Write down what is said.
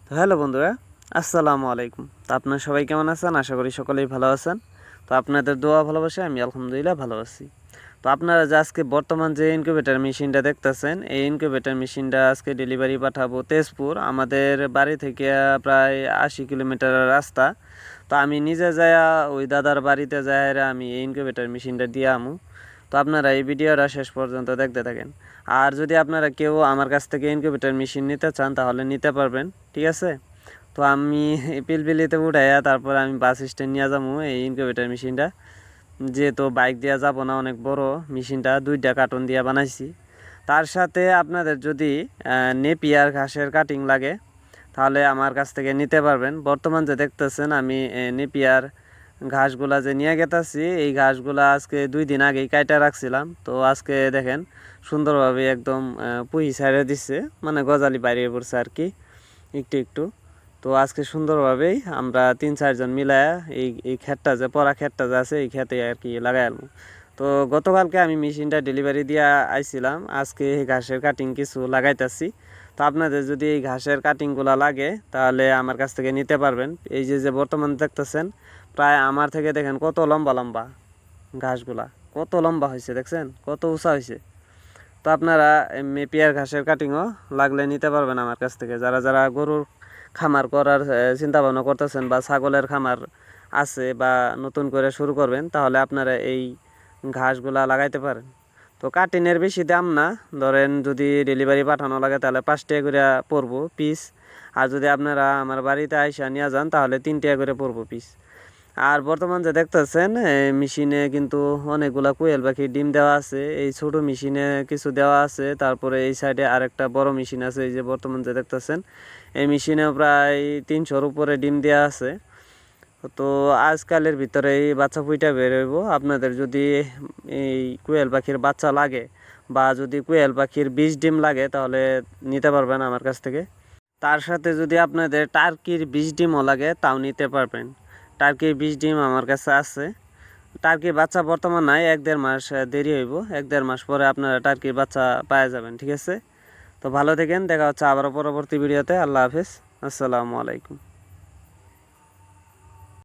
তো হ্যালো বন্ধুরা, আসসালামু আলাইকুম। তো আপনারা সবাই কেমন আছেন? আশা করি সকলেই ভালো আছেন। তো আপনাদের দোয়া ভালোবাসে আমি আলহামদুলিল্লাহ ভালো আছি। তো আপনারা যে আজকে বর্তমান যে ইনকিউবেটর মেশিনটা দেখতেছেন, এই ইনকিউবেটর মেশিনটা আজকে ডেলিভারি পাঠাবো তেজপুর। আমাদের বাড়ি থেকে প্রায় 80 কিলোমিটার রাস্তা। তো আমি নিজে যায়া ওই দাদার বাড়িতে যাই, আমি এই ইনকিউবেটর মেশিনটা দিয়ে আমু। তো আপনারা এই ভিডিওটা শেষ পর্যন্ত দেখতে থাকেন। আর যদি আপনারা কেউ আমার কাছ থেকে ইনকিউবেটর মেশিন নিতে চান তাহলে নিতে পারবেন, ঠিক আছে? তো আমি পিলপিলিতে উঠাইয়া তারপর আমি বাস স্ট্যান্ড নিয়ে যাবো এই ইনকিউবেটর মেশিনটা। যেহেতু বাইক দিয়ে যাব না, অনেক বড় মেশিনটা, 2টা কার্টন দিয়ে বানাইছি। তার সাথে আপনাদের যদি নেপিয়ার ঘাসের কাটিং লাগে তাহলে আমার কাছ থেকে নিতে পারবেন। বর্তমান যে দেখতেছেন আমি নেপিয়ার ঘাসগুলা যে নিয়ে গেতাছি, এই ঘাসগুলা আজকে 2 দিন আগেই কাইটা রাখছিলাম। তো আজকে দেখেন সুন্দরভাবে একদম পুহি সাইডে দিচ্ছে, মানে গজালি বাইরে পড়ছে আর কি, একটু একটু। তো আজকে সুন্দরভাবেই আমরা 3-4 জন মিলায়া এই ক্ষেতটা যে পরা ক্ষেতটা যে আছে এই ক্ষেতে আর কি লাগাই আলবো। তো গতকালকে আমি মেশিনটা ডেলিভারি দিয়ে আইছিলাম, আজকে এই ঘাসের কাটিং কিছু লাগাইতেছি। তো আপনাদের যদি এই ঘাসের কাটিংগুলো লাগে তাহলে আমার কাছ থেকে নিতে পারবেন। এই যে যে বর্তমান দেখতেছেন, প্রায় আমার থেকে দেখেন কত লম্বা লম্বা ঘাসগুলা, কত লম্বা হয়েছে, দেখছেন কত উঁচা হয়েছে। তো আপনারা পেয়ার ঘাসের কাটিংও লাগলে নিতে পারবেন আমার কাছ থেকে। যারা যারা গরুর খামার করার চিন্তা ভাবনা করতেছেন বা ছাগলের খামার আছে বা নতুন করে শুরু করবেন, তাহলে আপনারা এই ঘাসগুলা লাগাইতে পারেন। তো কাটিনের বেশি দাম না, ধরেন যদি ডেলিভারি পাঠানো লাগে তাহলে 5 টাকা করে পড়বো পিস। আর যদি আপনারা আমার বাড়িতে আইসা নিয়ে যান তাহলে 3 টাকা করে পড়বো পিস। আর বর্তমান যে দেখতেছেন মেশিনে কিন্তু অনেকগুলা কোয়েল পাখির ডিম দেওয়া আছে, এই ছোট মেশিনে কিছু দেওয়া আছে। তারপরে এই সাইডে আরেকটা বড় মেশিন আছে, এই যে বর্তমান যে দেখতেছেন এই মেশিনেও প্রায় 300-র উপরে ডিম দেওয়া আছে। তো আজকালের ভিতরে এই বাচ্চা ফুইটা বের হইব। আপনাদের যদি এই কোয়েল পাখির বাচ্চা লাগে বা যদি কোয়েল পাখির 20 ডিম লাগে তাহলে নিতে পারবেন আমার কাছ থেকে। তার সাথে যদি আপনাদের টার্কির 20 ডিমও লাগে তাও নিতে পারবেন। টার্কির 20 ডিম আমার কাছে আছে। টার্কির বাচ্চা বর্তমান নাই, 1-1.5 মাস দেরি হইব। 1-1.5 মাস পরে আপনারা টার্কির বাচ্চা পাওয়া যাবেন, ঠিক আছে? তো ভালো থাকেন, দেখা হচ্ছে আবারও পরবর্তী ভিডিওতে। আল্লাহ হাফেজ, আসসালামু আলাইকুম।